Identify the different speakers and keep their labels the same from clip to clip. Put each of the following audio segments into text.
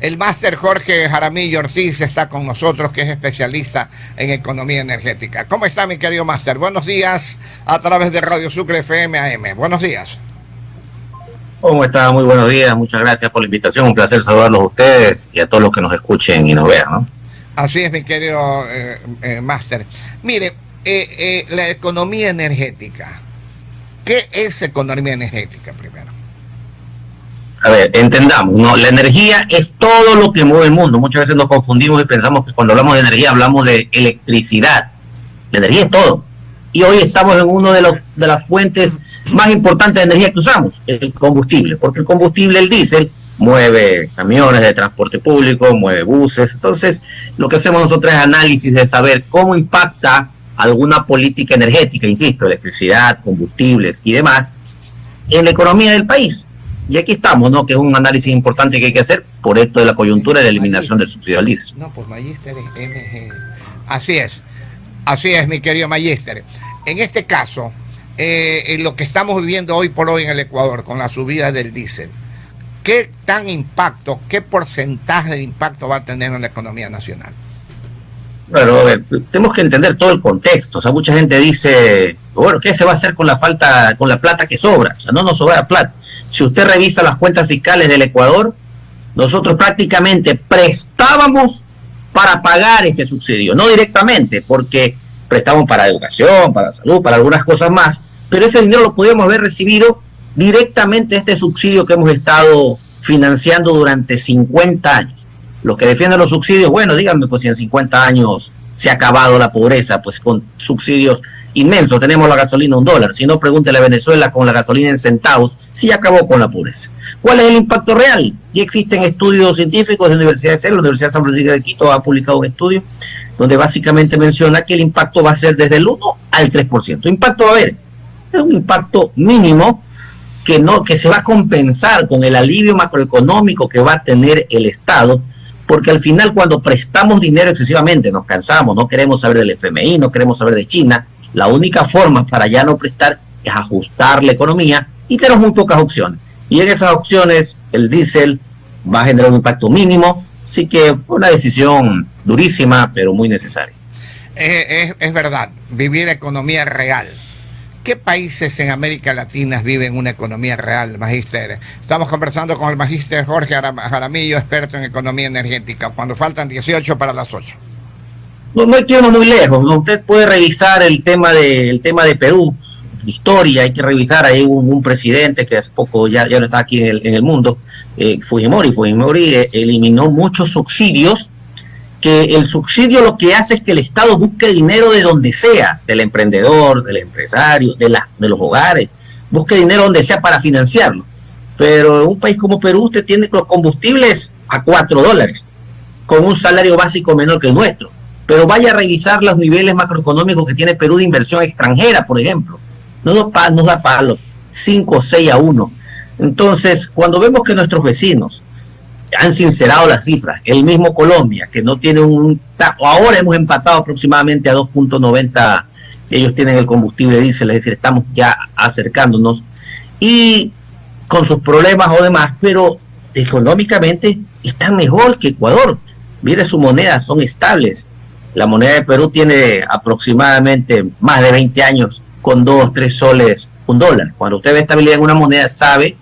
Speaker 1: El máster Jorge Jaramillo Ortiz está con nosotros, que es especialista en economía energética. ¿Cómo está, mi querido máster? Buenos días a través de Radio Sucre FM AM. Buenos días.
Speaker 2: ¿Cómo está? Muy buenos días. Muchas gracias por la invitación. Un placer saludarlos a ustedes y a todos los que nos escuchen y nos vean, ¿no?
Speaker 1: Así es, mi querido máster. Mire, la economía energética. ¿Qué es economía energética primero?
Speaker 2: A ver, entendamos, ¿no? La energía es todo lo que mueve el mundo. Muchas veces nos confundimos y pensamos que cuando hablamos de energía hablamos de electricidad. La energía es todo. Y hoy estamos en una de las fuentes más importantes de energía que usamos, el combustible. Porque el combustible, el diésel, mueve camiones de transporte público, mueve buses. Entonces, lo que hacemos nosotros es análisis de saber cómo impacta alguna política energética, insisto, electricidad, combustibles y demás, en la economía del país. Y aquí estamos, ¿no? Que es un análisis importante que hay que hacer por esto de la coyuntura y la eliminación del subsidio al diésel.
Speaker 1: No, pues Magíster es MG. Así es, mi querido Magíster. En este caso, en lo que estamos viviendo hoy por hoy en el Ecuador con la subida del diésel, ¿qué porcentaje de impacto va a tener en la economía nacional?
Speaker 2: Bueno, tenemos que entender todo el contexto. O sea, mucha gente dice, bueno, ¿qué se va a hacer con la plata que sobra? O sea, no nos sobra plata. Si usted revisa las cuentas fiscales del Ecuador, nosotros prácticamente prestábamos para pagar este subsidio, no directamente, porque prestamos para educación, para salud, para algunas cosas más, pero ese dinero lo podíamos haber recibido directamente, este subsidio que hemos estado financiando durante 50 años. Los que defienden los subsidios, bueno, díganme, pues si en 50 años se ha acabado la pobreza, pues con subsidios inmensos, tenemos la gasolina $1, si no, pregúntele a Venezuela con la gasolina en centavos, si acabó con la pobreza. ¿Cuál es el impacto real? Ya existen estudios científicos de la Universidad de Cero, la Universidad de San Francisco de Quito ha publicado un estudio donde básicamente menciona que el impacto va a ser desde el 1 al 3%. Impacto va a haber, es un impacto mínimo que se va a compensar con el alivio macroeconómico que va a tener el Estado, porque al final cuando prestamos dinero excesivamente nos cansamos, no queremos saber del FMI, no queremos saber de China. La única forma para ya no prestar es ajustar la economía y tenemos muy pocas opciones. Y en esas opciones el diésel va a generar un impacto mínimo, así que fue una decisión durísima, pero muy necesaria.
Speaker 1: Es verdad, vivir economía real. ¿Qué países en América Latina viven una economía real, Magíster? Estamos conversando con el Magíster Jorge Jaramillo, experto en economía energética, cuando faltan 18 para las 8.
Speaker 2: No hay que irnos muy lejos, ¿no? Usted puede revisar el tema de Perú, historia, hay que revisar, hay un presidente que hace poco ya no está aquí en el mundo, Fujimori eliminó muchos subsidios, que el subsidio lo que hace es que el Estado busque dinero de donde sea, del emprendedor, del empresario, de los hogares, busque dinero donde sea para financiarlo. Pero en un país como Perú usted tiene los combustibles a $4, con un salario básico menor que el nuestro. Pero vaya a revisar los niveles macroeconómicos que tiene Perú de inversión extranjera, por ejemplo. Nos da palo, 5 o 6 a 1. Entonces, cuando vemos que nuestros vecinos han sincerado las cifras, el mismo Colombia, que no tiene ahora hemos empatado aproximadamente a 2.90, ellos tienen el combustible diésel, es decir, estamos ya acercándonos, y con sus problemas o demás, pero económicamente están mejor que Ecuador. Mire, sus monedas son estables. La moneda de Perú tiene aproximadamente más de 20 años con 2, 3 soles, $1. Cuando usted ve estabilidad en una moneda, sabe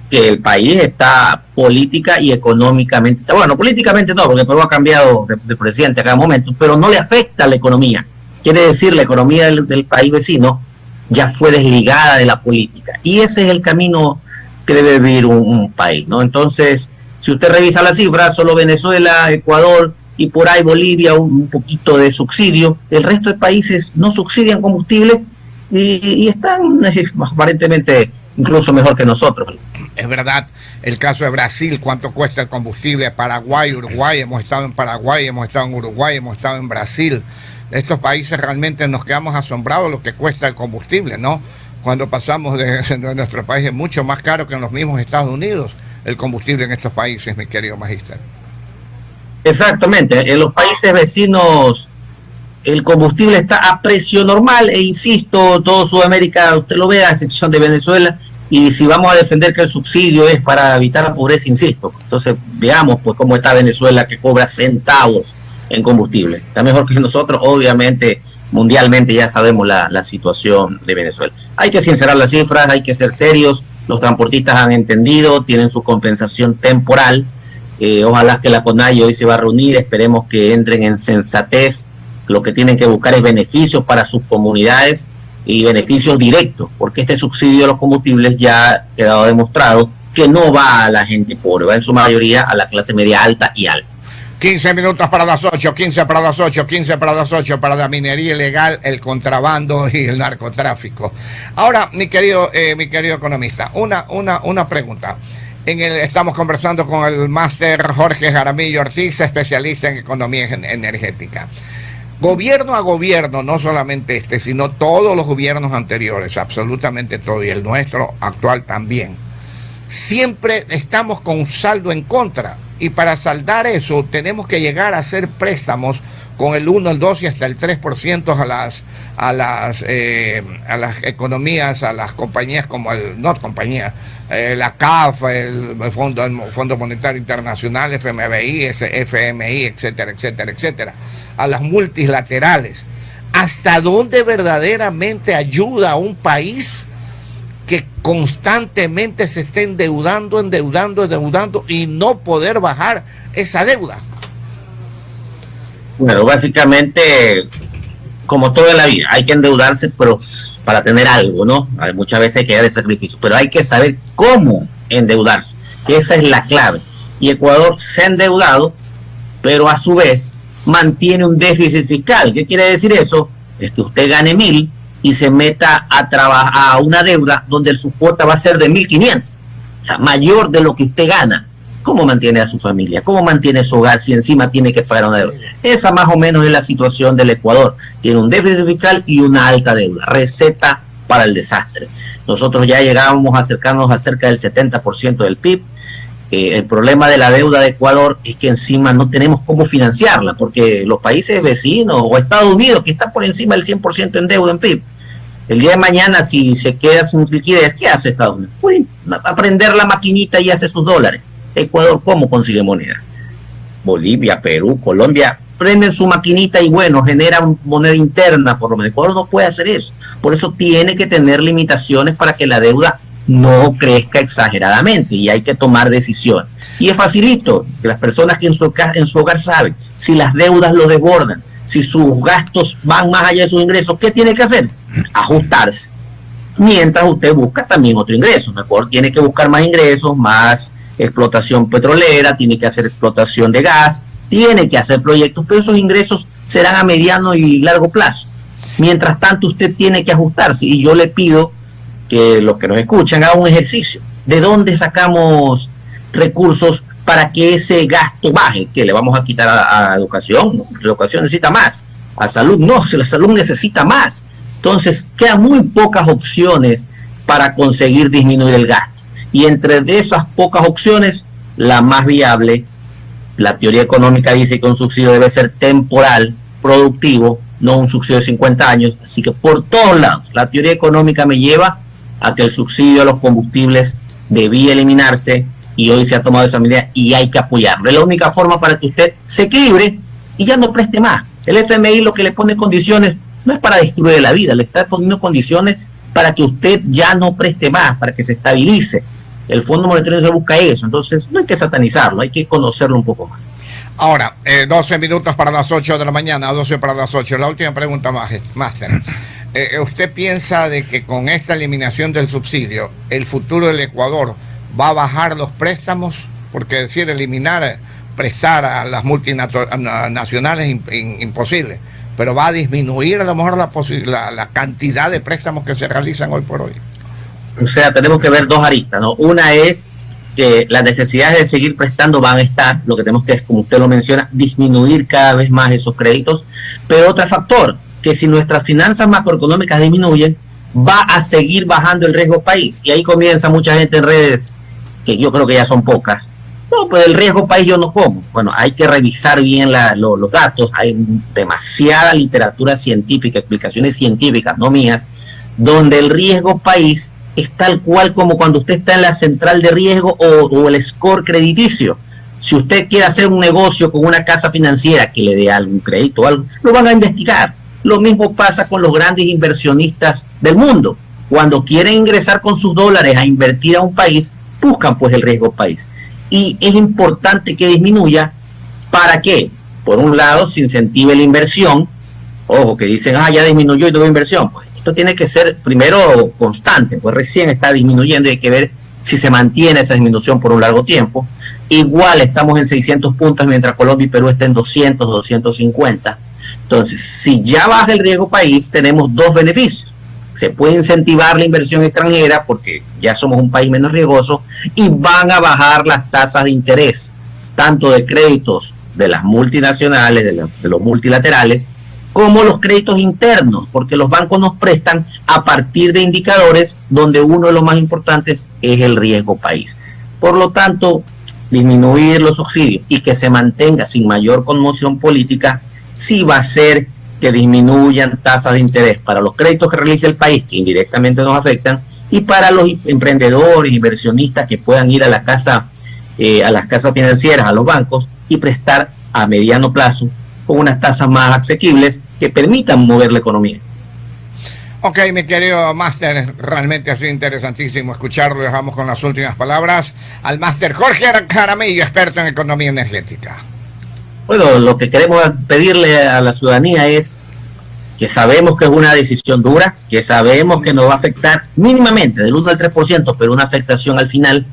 Speaker 2: que el país está política y económicamente, bueno, políticamente no, porque Perú ha cambiado de presidente a cada momento, pero no le afecta a la economía. Quiere decir, la economía del país vecino ya fue desligada de la política. Y ese es el camino que debe vivir un país, ¿no? Entonces, si usted revisa las cifras, solo Venezuela, Ecuador y por ahí Bolivia un poquito de subsidio, el resto de países no subsidian combustible y están aparentemente incluso mejor que nosotros.
Speaker 1: Es verdad, el caso de Brasil, cuánto cuesta el combustible, Paraguay, Uruguay, hemos estado en Paraguay, hemos estado en Uruguay, hemos estado en Brasil. Estos países realmente nos quedamos asombrados de lo que cuesta el combustible, ¿no? Cuando pasamos de nuestro país es mucho más caro que en los mismos Estados Unidos el combustible en estos países, mi querido Magíster.
Speaker 2: Exactamente, en los países vecinos el combustible está a precio normal, e insisto, todo Sudamérica, usted lo ve, a excepción de Venezuela, Y si vamos a defender que el subsidio es para evitar la pobreza, insisto, entonces veamos pues cómo está Venezuela, que cobra centavos en combustible. Está mejor que nosotros, obviamente, mundialmente ya sabemos la situación de Venezuela. Hay que sincerar las cifras, hay que ser serios, los transportistas han entendido, tienen su compensación temporal, ojalá que la CONAIE hoy se va a reunir, esperemos que entren en sensatez, lo que tienen que buscar es beneficios para sus comunidades y beneficios directos, porque este subsidio de los combustibles ya ha quedado demostrado que no va a la gente pobre, va en su mayoría a la clase media alta y alta.
Speaker 1: 15 minutos para las 8, 15 para las 8, 15 para las 8, para la minería ilegal, el contrabando y el narcotráfico. Ahora, mi querido economista, una pregunta. Estamos conversando con el máster Jorge Jaramillo Ortiz, especialista en economía energética. Gobierno a gobierno, no solamente sino todos los gobiernos anteriores, absolutamente todo, y el nuestro actual también, siempre estamos con un saldo en contra. Y para saldar eso tenemos que llegar a hacer préstamos con el 1, el 2 y hasta el 3% a las economías, a las compañías como la CAF, el Fondo Monetario Internacional, FMBI, FMI, etcétera, etcétera, etcétera, a las multilaterales. ¿Hasta dónde verdaderamente ayuda a un país que constantemente se esté endeudando y no poder bajar esa deuda?
Speaker 2: Bueno, básicamente, como toda la vida, hay que endeudarse, pero para tener algo, ¿no? Muchas veces hay que dar el sacrificio, pero hay que saber cómo endeudarse, que esa es la clave. Y Ecuador se ha endeudado, pero a su vez mantiene un déficit fiscal. ¿Qué quiere decir eso? Es que usted gane 1.000 y se meta a trabajar a una deuda donde su cuota va a ser de 1.500, o sea, mayor de lo que usted gana. ¿Cómo mantiene a su familia? ¿Cómo mantiene su hogar si encima tiene que pagar una deuda? Esa más o menos es la situación del Ecuador. Tiene un déficit fiscal y una alta deuda. Receta para el desastre. Nosotros ya llegábamos a acercarnos a cerca del 70% del PIB. El problema de la deuda de Ecuador es que encima no tenemos cómo financiarla, porque los países vecinos o Estados Unidos, que está por encima del 100% en deuda en PIB, el día de mañana, si se queda sin liquidez, ¿qué hace Estados Unidos? Puede aprender la maquinita y hace sus dólares. Ecuador, ¿cómo consigue moneda? Bolivia, Perú, Colombia, prenden su maquinita y bueno, generan moneda interna, por lo menos. Ecuador no puede hacer eso. Por eso tiene que tener limitaciones para que la deuda no crezca exageradamente y hay que tomar decisiones. Y es facilito, que las personas que en su hogar saben, si las deudas lo desbordan, si sus gastos van más allá de sus ingresos, ¿qué tiene que hacer? Ajustarse. Mientras usted busca también otro ingreso. Mejor tiene que buscar más ingresos, más explotación petrolera, tiene que hacer explotación de gas, tiene que hacer proyectos, pero esos ingresos serán a mediano y largo plazo. Mientras tanto, usted tiene que ajustarse y yo le pido que los que nos escuchan hagan un ejercicio. ¿De dónde sacamos recursos para que ese gasto baje? ¿Que le vamos a quitar a educación? No, la educación necesita más. A salud no, si la salud necesita más. Entonces, quedan muy pocas opciones para conseguir disminuir el gasto. Y entre de esas pocas opciones, la más viable, la teoría económica dice que un subsidio debe ser temporal, productivo, no un subsidio de 50 años. Así que por todos lados, la teoría económica me lleva a que el subsidio a los combustibles debía eliminarse y hoy se ha tomado esa medida y hay que apoyarlo. Es la única forma para que usted se equilibre y ya no preste más. El FMI lo que le pone condiciones no es para destruir la vida, le está poniendo condiciones para que usted ya no preste más, para que se estabilice. El Fondo Monetario se busca eso, entonces no hay que satanizarlo, hay que conocerlo un poco más.
Speaker 1: Ahora, 12 minutos para las 8 de la mañana, 12 para las 8. La última pregunta, Máster. ¿Usted piensa de que con esta eliminación del subsidio, el futuro del Ecuador va a bajar los préstamos? Porque decir prestar a las multinacionales imposible, pero va a disminuir a lo mejor la cantidad de préstamos que se realizan hoy por hoy.
Speaker 2: O sea, tenemos que ver dos aristas, ¿no? Una es que las necesidades de seguir prestando van a estar, lo que tenemos que es, como usted lo menciona, disminuir cada vez más esos créditos, pero otro factor, que si nuestras finanzas macroeconómicas disminuyen, va a seguir bajando el riesgo país, y ahí comienza mucha gente en redes, que yo creo que ya son pocas, no, pues el riesgo país yo no como. Bueno, hay que revisar bien los datos, hay demasiada literatura científica, explicaciones científicas, no mías, donde el riesgo país es tal cual como cuando usted está en la central de riesgo o el score crediticio. Si usted quiere hacer un negocio con una casa financiera que le dé algún crédito o algo, lo van a investigar. Lo mismo pasa con los grandes inversionistas del mundo. Cuando quieren ingresar con sus dólares a invertir a un país, buscan pues el riesgo país. Y es importante que disminuya. ¿Para qué? Por un lado, se incentive la inversión. Ojo, que dicen, ya disminuyó y tuvo inversión. Pues esto tiene que ser primero constante, pues recién está disminuyendo y hay que ver si se mantiene esa disminución por un largo tiempo. Igual estamos en 600 puntos, mientras Colombia y Perú están en 200, 250. Entonces, si ya baja el riesgo país, tenemos dos beneficios. Se puede incentivar la inversión extranjera porque ya somos un país menos riesgoso y van a bajar las tasas de interés, tanto de créditos de las multinacionales, de los multilaterales, como los créditos internos, porque los bancos nos prestan a partir de indicadores donde uno de los más importantes es el riesgo país. Por lo tanto, disminuir los subsidios y que se mantenga sin mayor conmoción política sí va a hacer que disminuyan tasas de interés para los créditos que realice el país, que indirectamente nos afectan, y para los emprendedores, inversionistas que puedan ir a la casa, a las casas financieras, a los bancos, y prestar a mediano plazo con unas tasas más asequibles que permitan mover la economía.
Speaker 1: Ok, mi querido máster, realmente ha sido interesantísimo escucharlo. Dejamos con las últimas palabras al máster Jorge Jaramillo, experto en economía energética.
Speaker 2: Bueno, lo que queremos pedirle a la ciudadanía es que sabemos que es una decisión dura, que sabemos que nos va a afectar mínimamente del 1 al 3%, pero una afectación al final,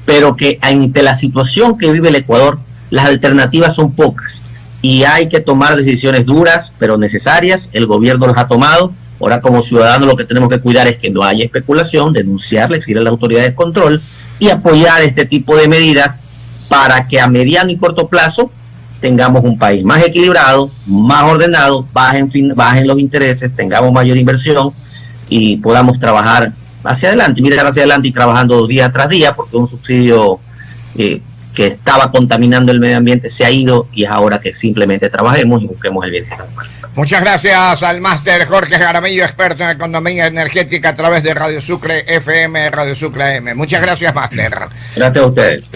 Speaker 2: pero que ante la situación que vive el Ecuador, las alternativas son pocas y hay que tomar decisiones duras, pero necesarias. El gobierno las ha tomado. Ahora, como ciudadanos, lo que tenemos que cuidar es que no haya especulación, denunciarle, exigir a las autoridades de control y apoyar este tipo de medidas para que a mediano y corto plazo tengamos un país más equilibrado, más ordenado, bajen los intereses, tengamos mayor inversión y podamos trabajar hacia adelante, mirar hacia adelante y trabajando día tras día, porque un subsidio que estaba contaminando el medio ambiente se ha ido y es ahora que simplemente trabajemos y busquemos el bienestar.
Speaker 1: Muchas gracias al máster Jorge Jaramillo, experto en economía energética a través de Radio Sucre FM, Radio Sucre AM. Muchas gracias, máster.
Speaker 2: Gracias a ustedes.